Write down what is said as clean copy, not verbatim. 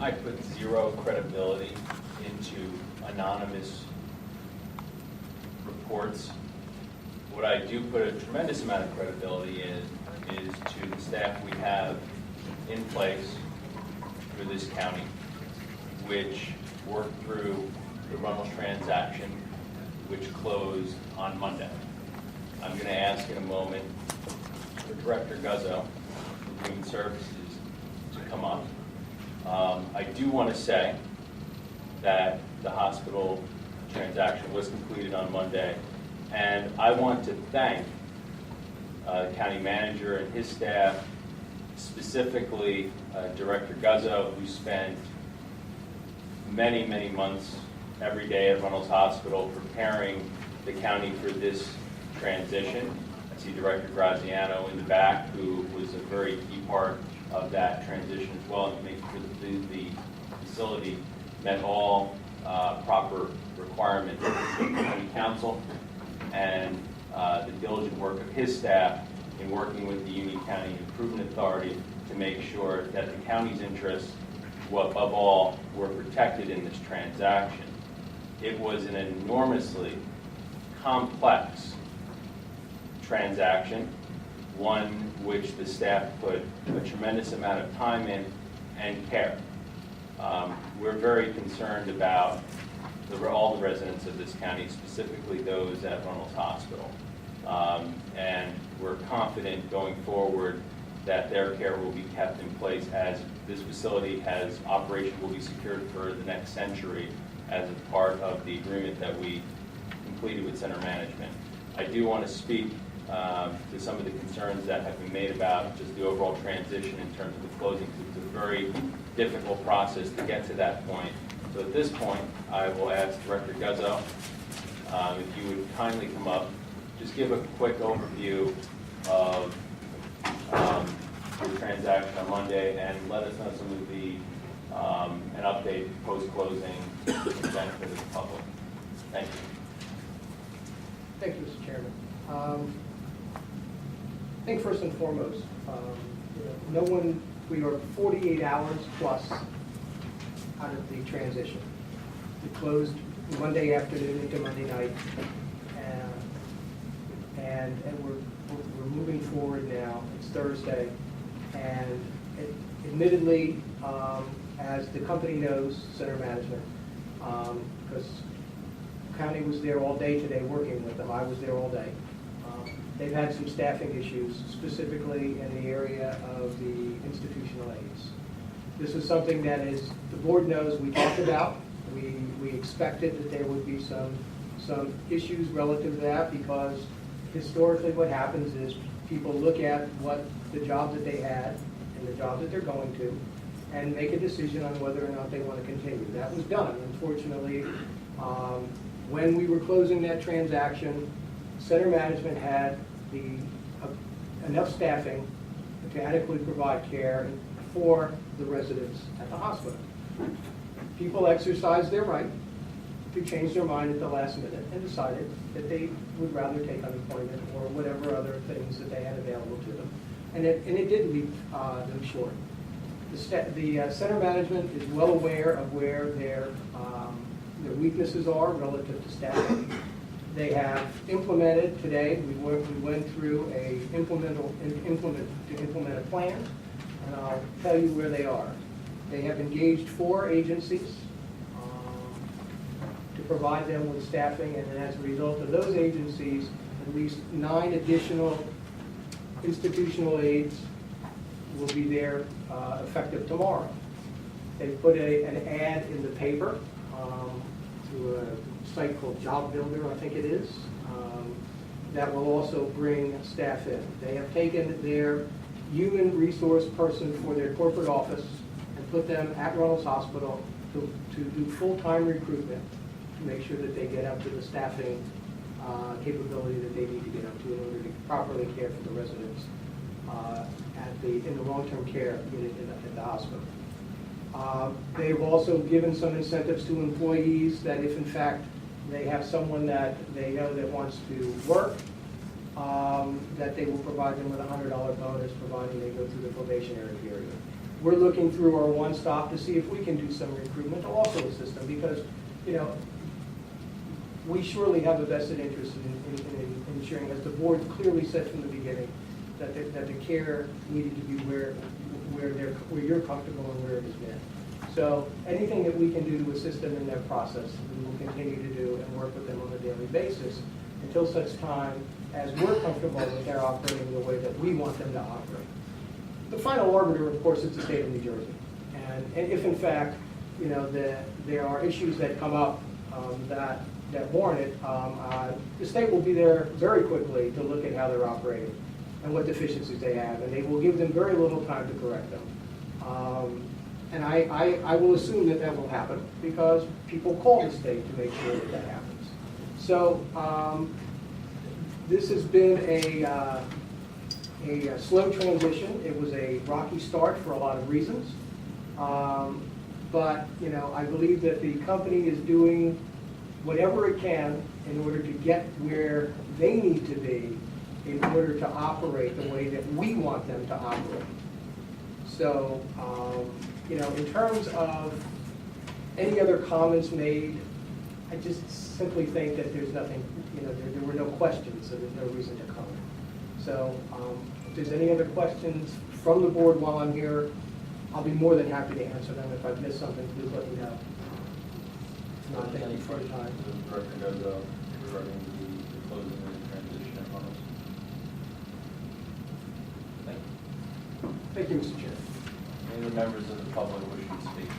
I put zero credibility into anonymous reports. What I do put a tremendous amount of credibility in is to the staff we have in place for this county, which worked through the Runnells transaction, which closed on Monday. I'm going to ask in a moment for Director Guzzo from Human Services to come up. I do want to say that the hospital transaction was completed on Monday, and I want to thank the county manager and his staff, specifically Director Guzzo, who spent many, many months every day at Runnells Hospital preparing the county for this transition. I see Director Graziano in the back, who was a very key part of that transition as well, and making sure that the facility met all proper requirements of the county council, and the diligent work of his staff in working with the Union County Improvement Authority to make sure that the county's interests, above all, were protected in this transaction. It was an enormously complex transaction, one which the staff put a tremendous amount of time in and care. We're very concerned about all the residents of this county, specifically those at Runnells Hospital. And we're confident going forward that their care will be kept in place as this facility has operation will be secured for the next century as a part of the agreement that we completed with center management. I do want to speak to some of the concerns that have been made about just the overall transition in terms of the closing. It's a very difficult process to get to that point. So at this point, I will ask Director Guzzo if you would kindly come up, just give a quick overview of the transaction on Monday and let us know some of the, an update post-closing to the benefit of the public. Thank you. Thank you, Mr. Chairman. I think first and foremost, no one, we are 48 hours plus out of the transition. We closed Monday afternoon into Monday night, and we're moving forward now. It's Thursday, and admittedly, as the company knows, center management, because county was there all day today working with them. I was there all day. They've had some staffing issues, specifically in the area of the institutional aides. This is something that is, the board knows, we talked about. We expected that there would be some issues relative to that, because historically what happens is people look at what the job that they had and the job that they're going to and make a decision on whether or not they want to continue. That was done. Unfortunately, when we were closing that transaction, center management had enough staffing to adequately provide care for the residents at the hospital. People exercised their right to change their mind at the last minute and decided that they would rather take unemployment or whatever other things that they had available to them. And it did leave them short. The center management is well aware of where their weaknesses are relative to staffing. They have implemented today. We went through to implement a plan, and I'll tell you where they are. They have engaged 4 agencies to provide them with staffing, and as a result of those agencies, at least 9 additional institutional aides will be there effective tomorrow. They put an ad in the paper to a site called Job Builder, I think it is, that will also bring staff in. They have taken their human resource person for their corporate office and put them at Runnells Hospital to do full-time recruitment to make sure that they get up to the staffing capability that they need to get up to in order to properly care for the residents in the long-term care unit at the hospital. They've also given some incentives to employees that if in fact they have someone that they know that wants to work, that they will provide them with a $100 bonus providing they go through the probationary period. we're looking through our one-stop to see if we can do some recruitment to also assist them, because, you know, we surely have a vested interest in ensuring, as the board clearly said from the beginning, that the care needed to be where you're comfortable and where it has been. So anything that we can do to assist them in that process, we will continue to do and work with them on a daily basis until such time as we're comfortable with their operating the way that we want them to operate. The final arbiter, of course, is the state of New Jersey. And if in fact, you know, there are issues that come up that warrant it, the state will be there very quickly to look at how they're operating and what deficiencies they have, and they will give them very little time to correct them. And I will assume that will happen because people call the state to make sure that happens. So this has been a slow transition. It was a rocky start for a lot of reasons. But, you know, I believe that the company is doing whatever it can in order to get where they need to be in order to operate the way that we want them to operate. So, you know, in terms of any other comments made, I just simply think that there's nothing, you know, there were no questions, so there's no reason to comment. So, if there's any other questions from the board while I'm here, I'll be more than happy to answer them. If I've missed something, please let me know. No, thank you for your time. Regarding the closing and transition at Runnells. Thank you. Thank you, Mr. Chair. Any other members of the public wishing to speak?